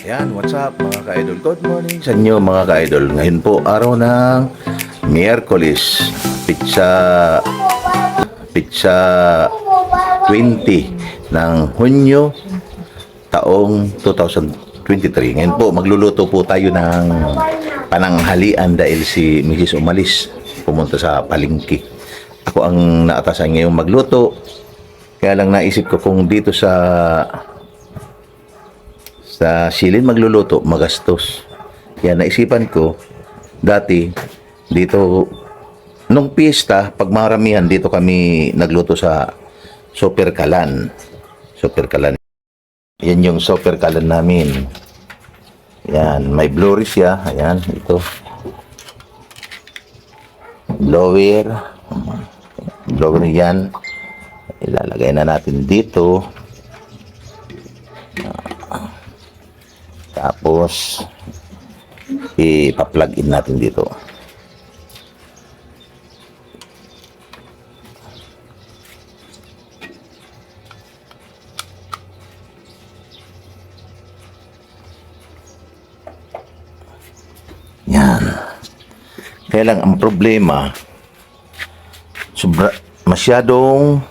Yan, what's up mga ka-idol? Good morning sa inyo mga ka-idol. Ngayon po araw ng Miyerkules, pizza 20 ng Hunyo taong 2023. Ngayon po magluluto po tayo ng pananghalian dahil si Mrs. umalis pumunta sa palengke. Ako ang naatasan ngayong magluto. Kaya lang naisip ko kung dito sa silid magluluto, magastos. Kaya naisipan ko, dati, dito, nung pista, pag maramihan, dito kami nagluto sa Super Kalan. Super Kalan. Yan yung Super Kalan namin. Yan, may blurry siya. Ayan, ito. Blower. Blower yan. Ilalagay na natin dito. Tapos ipa-plug in natin dito. Yan. Kaya lang ang problema, masyadong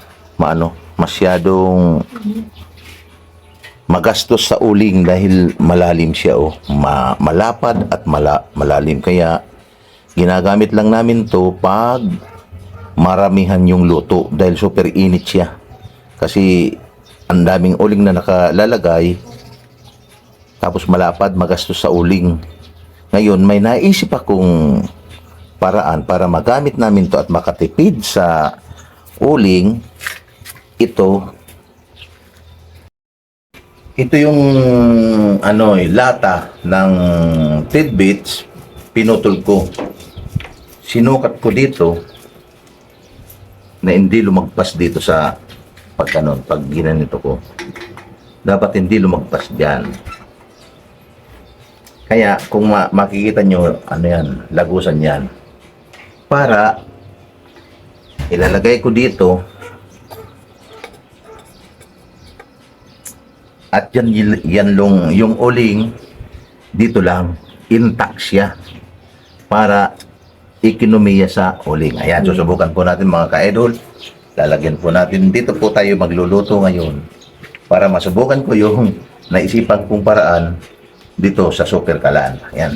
magastos sa uling dahil malalim siya malapad at malalim, kaya ginagamit lang namin to pag maramihan yung luto dahil super init siya kasi ang daming uling na nakalalagay, tapos malapad, magastos sa uling. Ngayon may naisip akong paraan para magamit namin to at makatipid sa uling. Ito yung lata ng tidbits, pinutol ko. Sinukat ko dito na hindi lumagpas dito sa pag ginanito ko. Dapat hindi lumagpas diyan. Kaya kung makikita nyo, lagusan yan. Para ilalagay ko dito. At yan yung uling, dito lang, intact siya. Para ekonomiya sa uling. Ayan, susubukan po natin mga ka-idol. Lalagyan po natin, dito po tayo magluluto ngayon. Para masubukan ko yung naisipan kong paraan dito sa Super Kalan. Ayan.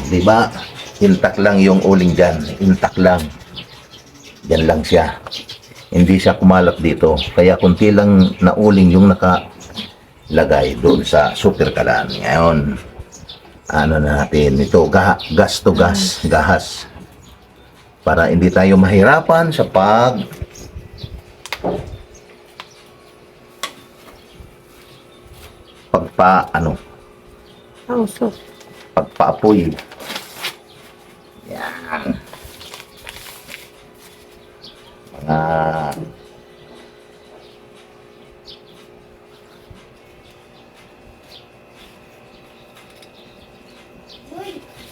Di ba? Intact lang yung uling dyan. Intact lang. Yan lang siya. Hindi siya kumalat dito. Kaya kunti lang na uling yung nakalagay doon sa Super Kalan. Ngayon, natin ito, gas to gas, gahas. Para hindi tayo mahirapan sa pagpaapoy. Yan.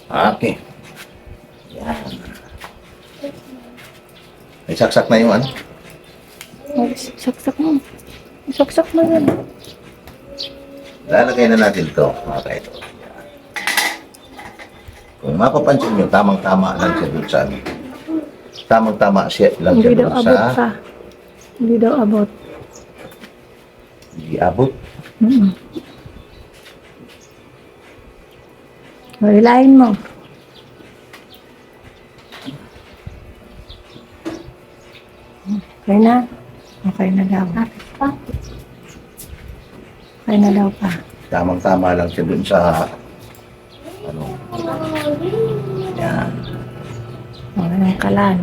Okay. Yan. May saksak na yung Saksak mo. Saksak mo yan. Lalagay na natin ito. Okay. Kung mapapansin nyo, tamang-tama lang siya dun sa tamang-tama siya lang siya dun sa Hindi daw abot. Hindi abot. Hilahin mo. Okay na? Okay na daw. Okay na daw pa. Tamang-tama lang siya dun sa yan. Okay, kalan.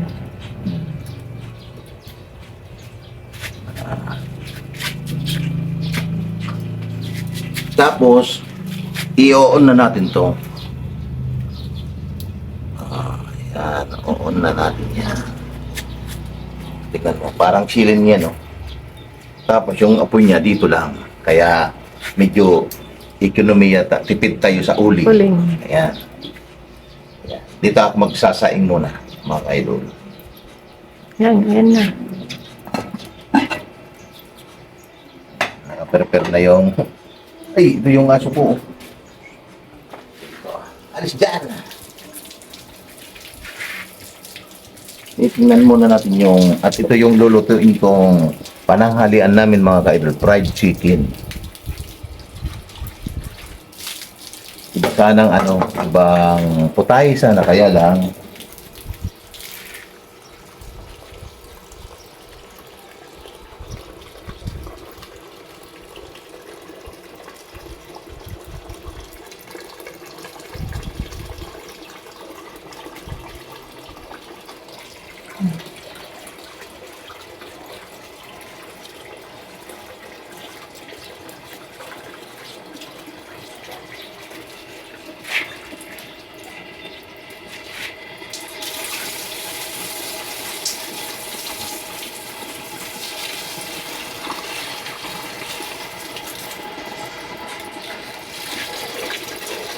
Tapos, i-on na natin to. Ayan, on na natin yan. Tingnan mo, parang chilin yan, no? Tapos yung apoy niya dito lang. Kaya medyo ekonomiya, tipid tayo sa uli. Uling. Ayan. Ayan. Dito ako magsasaing muna, mga idol. Yan na. Nakaperper na yung... Ay, ito yung aso ko. Alis dyan. Tingnan muna natin yung... At ito yung lulutuin kong pananghalian namin, mga ka-idol. Fried chicken. Iba sanang ibang putay sana, kaya lang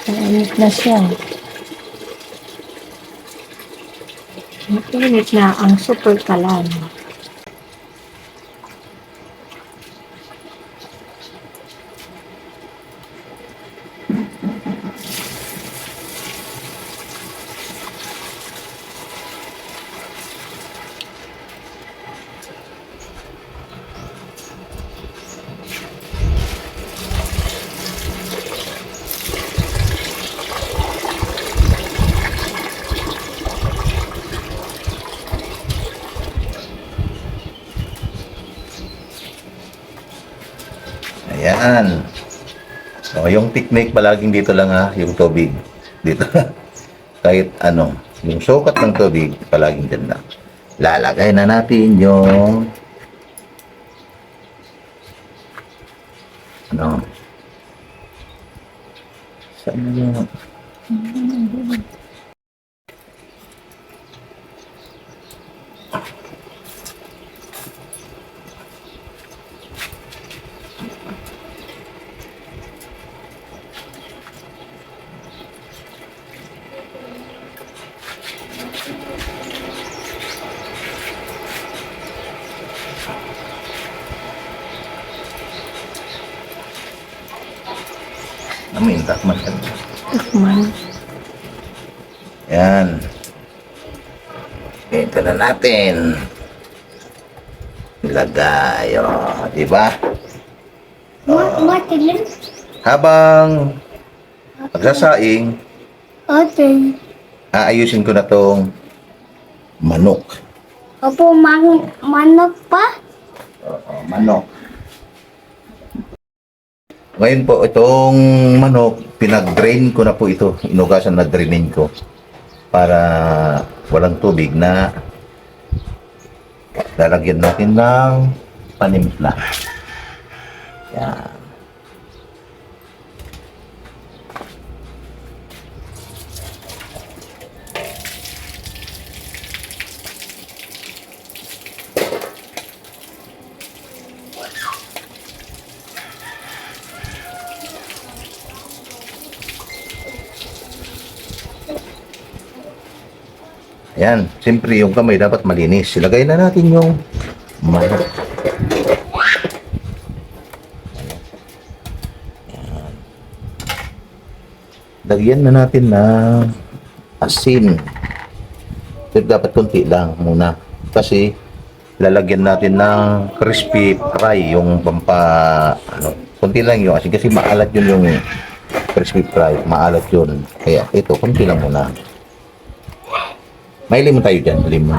Mainit na siya. Mainit na ang super kalan. ayan. So, yung technique palaging dito lang yung tubig. Dito. Kahit yung sukat ng tubig, palaging dyan lang. Lalagay na natin yung saan na yung namintak masyado. Tikman. Yan. Ito na natin. Ilagay. Di ba? Martin. Habang magsasaing, Okay. aayusin ko na tong manok. Opo, manok pa? Manok. Ngayon po, itong manok, pinag-drain ko na po ito. Inugasan na drainin ko. Para walang tubig na lalagyan natin ng panimpla. Yan. Yan, siyempre yung kamay dapat malinis. Ilagay na natin yung manok. Yan. Lagyan na natin ng asin. Pero dapat konti lang muna. Kasi lalagyan natin ng crispy fry, yung konti lang yung asin. Kasi maalat yun yung crispy fry. Maalat yun. Kaya ito, konti lang muna. May limon tayo dyan, limon.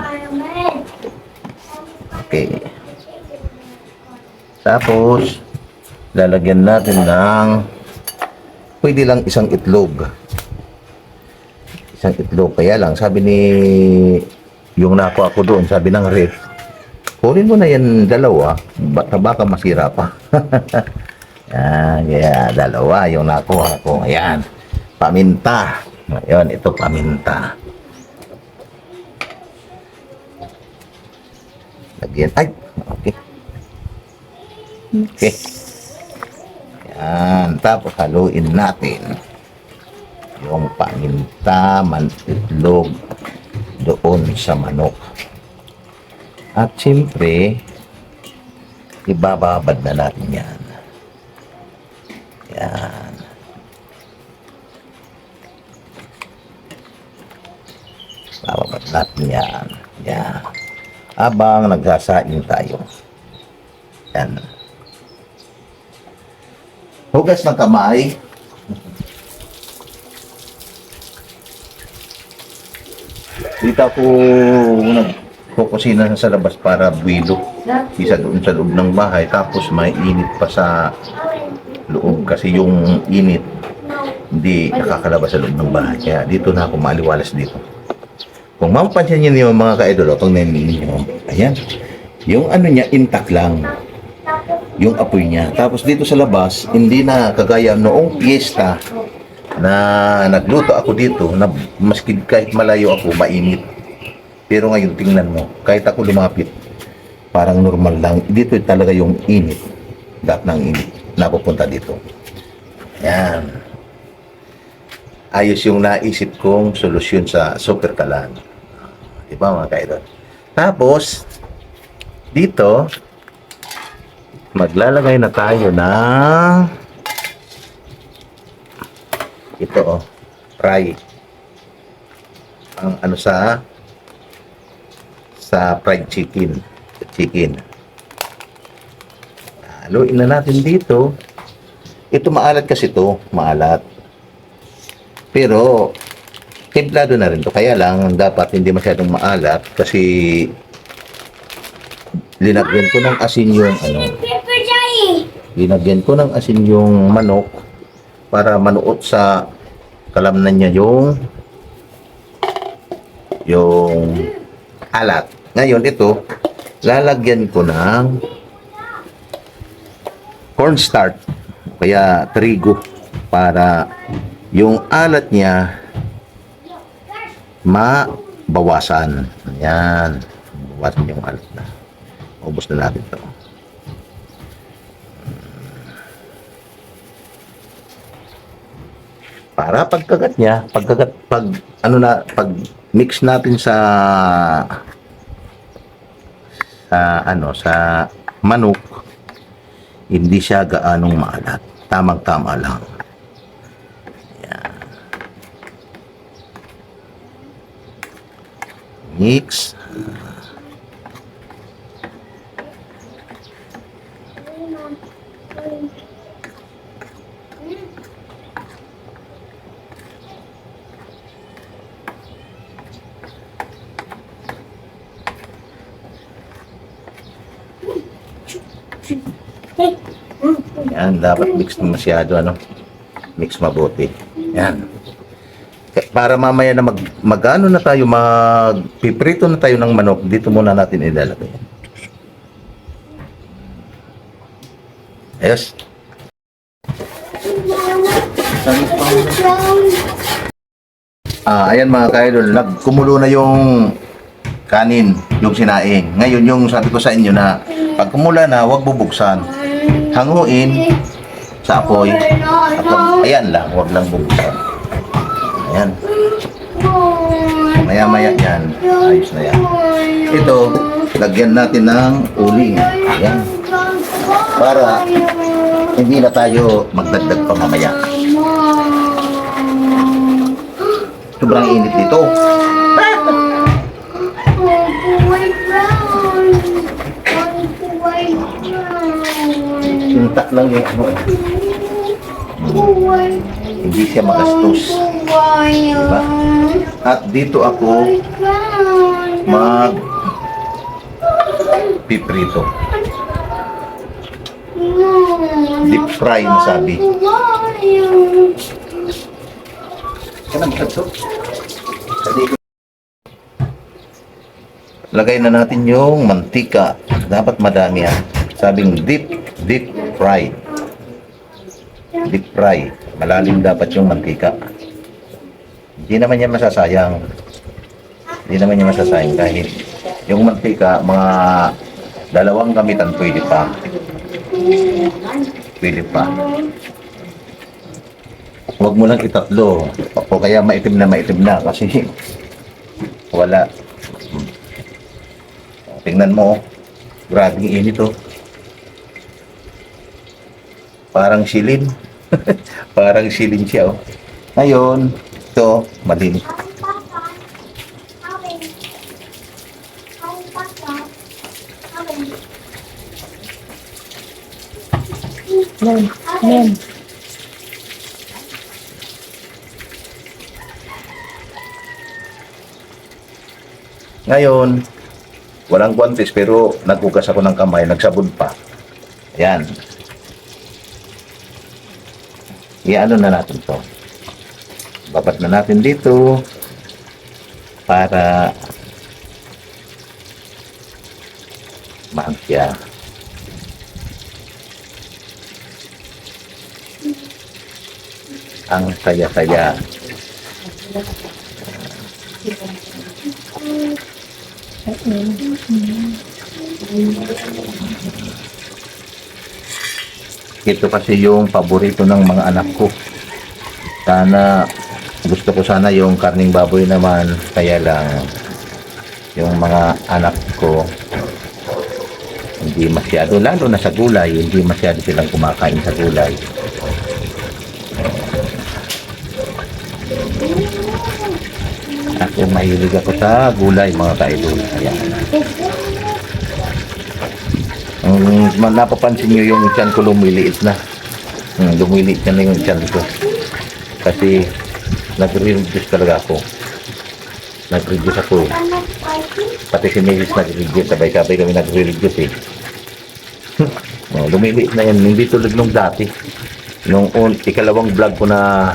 Okay. Tapos, lalagyan natin ng, pwede lang isang itlog. Isang itlog. Kaya lang, sabi ni, yung nakuha ko doon, sabi ng ref, kunin mo na yan dalawa, baka masira pa. Yan, yeah, dalawa yung nakuha ko. Ayan, paminta. Ngayon, ito paminta. Lagyan, ay, okay. Okay. Yan, tapos haluin natin yung paminta, itlog doon sa manok. At siyempre, ibababad na natin yan. Yan. Bababad natin yan. Yan. Habang nagsasaing tayo. Yan. Hugas ng kamay. Dito ako nagkukusina sa labas para buwilo. Isa doon sa loob ng bahay. Tapos may init pa sa loob kasi yung init hindi nakakalabas sa loob ng bahay. Kaya dito na ako maliwalas dito. Kung mapapansin niyo yung mga ka-idol, itong ninyo, ayan, yung ano niya, intact lang. Yung apoy niya. Tapos dito sa labas, hindi na kagaya noong piyesta na nagluto ako dito, na maski kahit malayo ako, mainit. Pero ngayon, tingnan mo, kahit ako lumapit, parang normal lang. Dito talaga yung init. Lahat ng init napupunta dito. Ayan. Ayos yung naisip kong solusyon sa super kalan. Diba mga kaidol? Tapos, dito, maglalagay na tayo ng ito fry. Ang ano sa fried chicken. Haluin na natin dito. Ito maalat kasi ito, maalat. Pero templado na rin to. Kaya lang dapat hindi masyadong maalat kasi linagyan ko ng asin yung linagyan ko ng asin yung manok para manuot sa kalamnan niya yung alat. Ngayon ito lalagyan ko ng cornstarch kaya trigo para yung alat niya mabawasan. Ayan, bawasan yung alat na. Ubos na natin ito. Para pagkagat niya, pag mix natin sa manok, hindi siya gaanong maalat. Tamang-tama lang. Ayan. Mix. Yan, dapat mix na masyado, mix mabuti. Yan. Para mamaya na magano na tayo, magpiprito na tayo ng manok, dito muna natin ilalagay. Ayos. Ayan mga kaidol, nagkumulo na yung kanin, yung sinaing. Ngayon yung sabi ko sa inyo na pag kumula na, huwag bubuksan. Hanguin sa apoy. Ayan lang, huwag lang bubuksan. Ayan. Maya-maya yan, ayos na yan. Ito, lagyan natin ng uling. Ayan. Para hindi na tayo magdagdag pa mamaya. Sobrang init dito. Sintak lang yung hindi siya magastos. Diba? At dito ako piprito. Deep fry na sabi. Lagay na natin yung mantika. Dapat madami yan. Sabing deep fry. Deep fry. Malalim dapat yung mantika. Hindi naman yan masasayang. Hindi naman yan masasayang kahit yung mantika, mga dalawang gamitan pwede pa. Pwede pa. Huwag mo lang itatlo o kaya maitim na kasi wala. Tingnan mo, grabe init oh. Parang silin. Parang silin siya oh. Ngayon, ito, malinis. Yan. Yan. Ngayon, walang guantes pero naghugas ako ng kamay, nagsabon pa. Ayan. Iano na natin to. Babat na natin dito para maangkya. Ang saya-saya. Ito kasi yung paborito ng mga anak ko. Gusto ko sana yung karning baboy naman, kaya lang yung mga anak ko hindi masyado, lalo na sa gulay, hindi masyado silang kumakain sa gulay. Ako mahilig ako sa gulay, mga ka-idol. Ayan. Napapansin nyo yung tiyan ko lumiliit na. Lumiliit na yung tiyan ko. Kasi nagre-reduce talaga ako. Nag-reduce ako. Pati si Mrs. nag-reduce. Sabay-sabay kami nagre-reduce eh. Lumiliit na yan. Hindi tulad nung dati. Nung ikalawang vlog ko na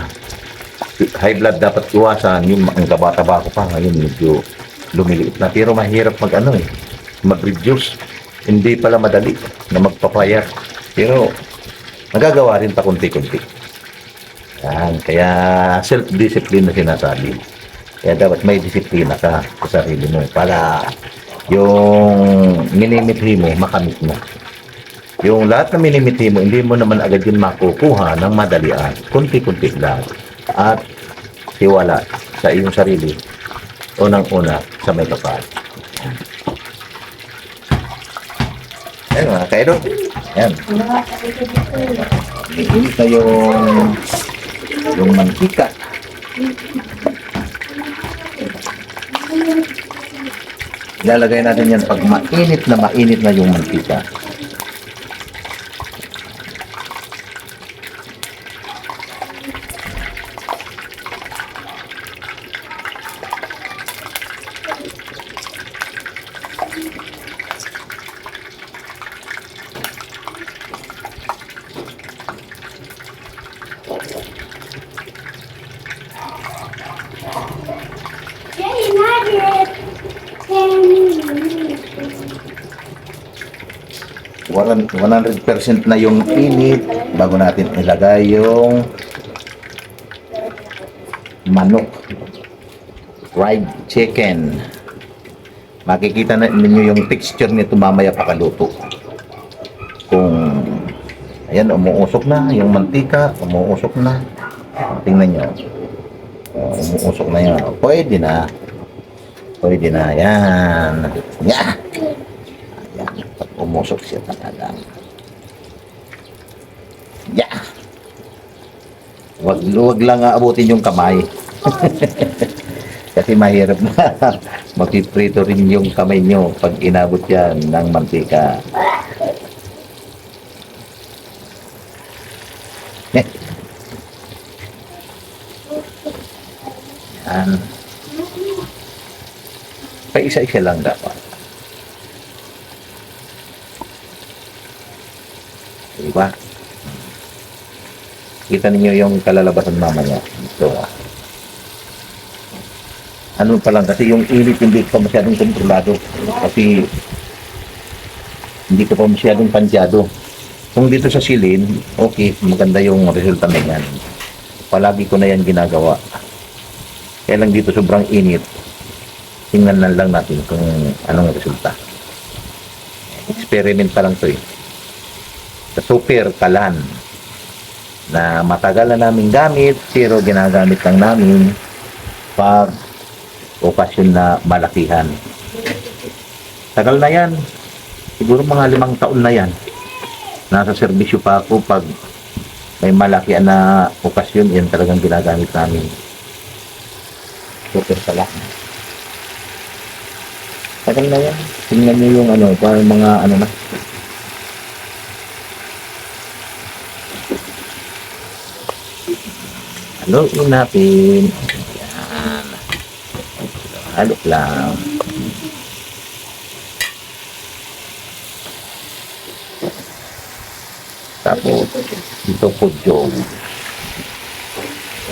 high blood dapat iwasan, yung ang taba-taba ko pa ngayon medyo lumiliit na, pero mahirap mag-reduce. Hindi pala madali na magpapayat, pero nagagawa rin pa kunti-kunti. Yan, kaya self-discipline na sinasabi. Kaya dapat may disiplina ka sa sarili mo para yung minimithi mo makamit mo. Yung lahat na minimithi mo, hindi mo naman agad yun makukuha ng madalian. Kunti-kunti lang. At tiwala sa iyong sarili, unang-una sa may kapal. Ayan mga kaidol. Ayan. Iinit na yung mantika. Ilalagay natin yan pag mainit na yung mantika. Daddy, Margaret. 100% na yung init bago natin ilagay yung manok, fried chicken. Makikita na ninyo yung texture nito mamaya pakaluto. Kung ayan, umuusok na yung mantika, umuusok na. Tingnan nyo, umuusok na yun. Pwede na, yan. Yeah. Umusok siya talaga. Yeah. Wag lang abutin yung kamay. Kasi mahirap na. Magpiprito rin yung kamay nyo pag inabot yan ng mantika. Yan. Pa-isa-isa lang dapat. Diba? Kita niyo yung kalalabasan mamaya. Ito. Ano pa lang kasi yung init hindi ko pa masyadong kontrolado. Kasi hindi ko pa masyadong pansyado. Kung dito sa silin, okay, maganda yung resulta na yan. Palagi ko na yan ginagawa. Kaya lang dito sobrang init. Tingnan na lang natin kung anong resulta. Experiment pa lang to eh. Sa super kalan na matagal na namin gamit, pero ginagamit lang namin pag okasyon na malakihan. Tagal na yan. Siguro mga 5 taon na yan. Nasa serbisyo pa ako pag may malaki na okasyon, yan talagang ginagamit namin. Super kalan. Tagal na yan. Tingnan nyo yung ano, parang mga ano na. Haluin natin. Yan. Halo lang. Tapos, ito po jog.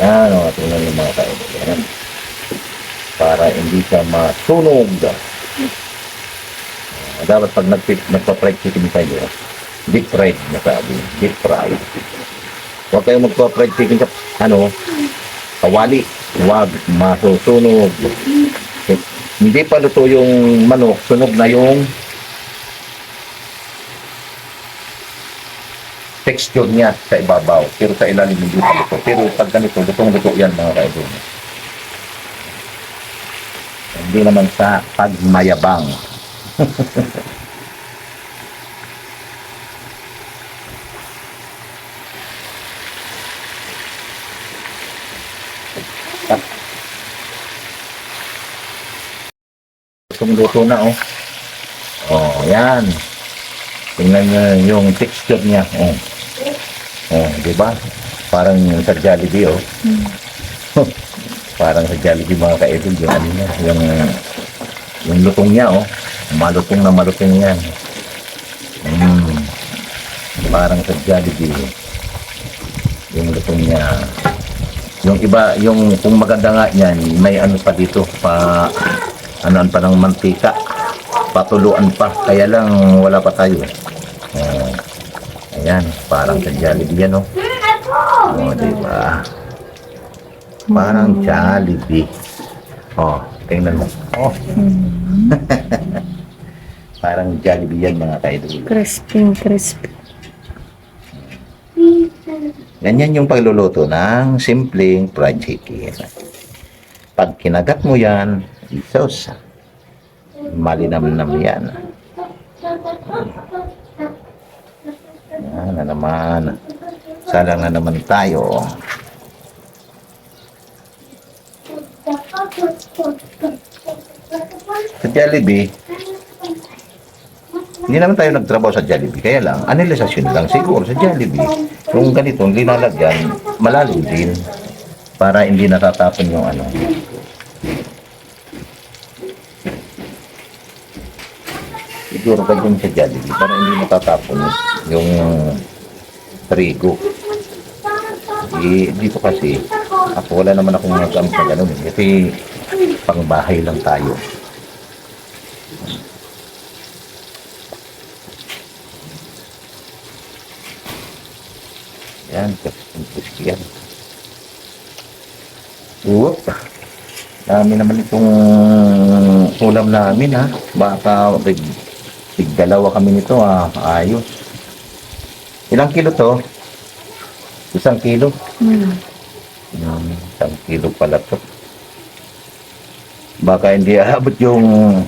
Yan, o. Tingnan yung mga tayo. Yan. Para hindi ka masunog. Dapat pag nagpa-fried chicken kayo, deep fried na sabi. Deep fried. Huwag kayong magpa-fried chicken sa, kawali. Huwag masusunog. Hindi pa luto yung manok, sunog na yung texture niya sa ibabaw. Pero sa ilalim hindi pa luto. Pero pag ganito, lutong-luto yan mga kaidol. Hindi naman sa pagmayabang. Itong luto na oh. Oh, yan. Tingnan nyo yung texture niya. Oh. Oh, di ba? Parang sa Jollibee oh. Parang sa Jollibee mga ka-idol yung ano niya, yung lutong niya oh. Malutong na malutong yan. Parang sa Jollibee yung lutong niya. Yung iba, yung kung maganda nga yan, may ano pa dito, anoan pa ng mantika, patuluan pa, kaya lang wala pa tayo. Oh, ayan, parang sa Jollibee yan oh. Oh, diba? Parang Jollibee. Oh, tingnan mo. Oh. Parang Jollibee yan mga kaidol. Crispy. Ganyan yung pagluluto ng simpleng fried chicken. Pag kinagat mo yan, isos, malinamnam yan. Yan na naman. Salang na naman tayo. Sa Jollibee, hindi naman tayo nagtrabaho sa Jollibee. Kaya lang, anilisasyon lang siguro sa Jollibee. Kung ganito, linalagyan, malalim din. Para hindi natatapon yung ano. Siguro ganyan sa Jollibee. Para hindi natatapon yung trigo. Dito kasi, ako wala naman akong nagamit na ganun. Kasi pang bahay lang tayo. Yan, crispy yan. Whoop. Dami naman itong ulam namin ha. Baka tig-dalawa kami nito ha. Ayos. Ilang kilo to? 1 kilo? 1 kilo pala to. Baka hindi aabot yung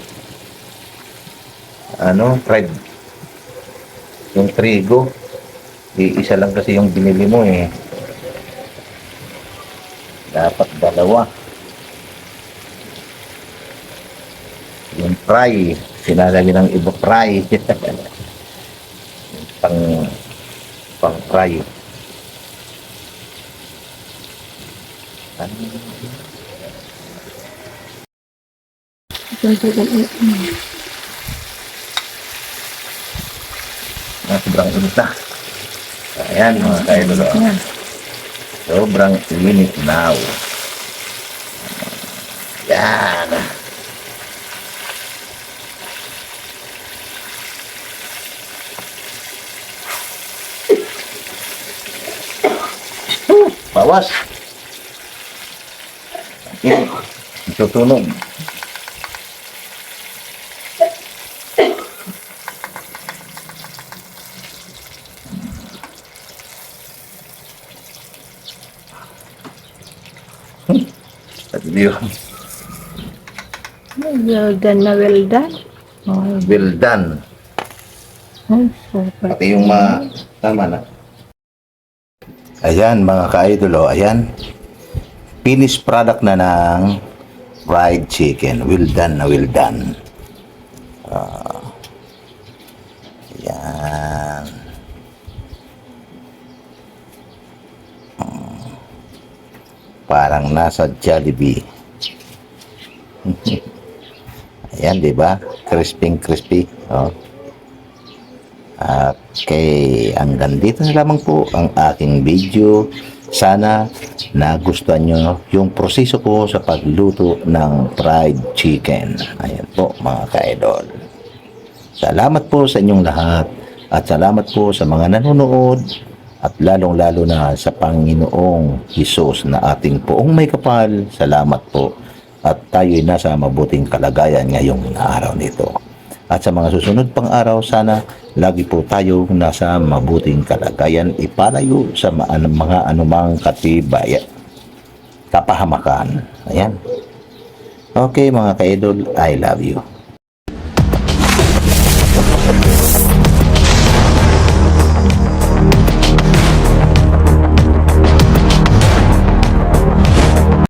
fried yung trigo. Isa lang kasi yung binili mo eh. Dapat 2. Yung fry, sinasali ng iba fry. pang fry. Sobrang init na. Ayan mga kaidol. Sobrang init now. Yan. Awas! Yan. Tutunog. At yun. Well done na well done. Oh, Well done. super. Pati yung tama na. Ayan mga ka-idol, ayan. Finished product na ng fried chicken. Well done na well done. Ayan. Parang nasa Jollibee. Ayan, di ba? Crispy. Oh. Okay, hanggang dito na lamang po ang aking video. Sana nagustuhan nyo yung proseso ko sa pagluto ng fried chicken. Ayan po mga ka-idol. Salamat po sa inyong lahat at salamat po sa mga nanonood at lalong-lalo na sa Panginoong Hesus na ating poong may kapal. Salamat po at tayo'y nasa mabuting kalagayan ngayong araw nito. At sa mga susunod pang araw, sana lagi po tayo nasa mabuting kalagayan, ipalayo sa mga anumang katibay, kapahamakan. Ayan. Okay mga ka-idol, I love you.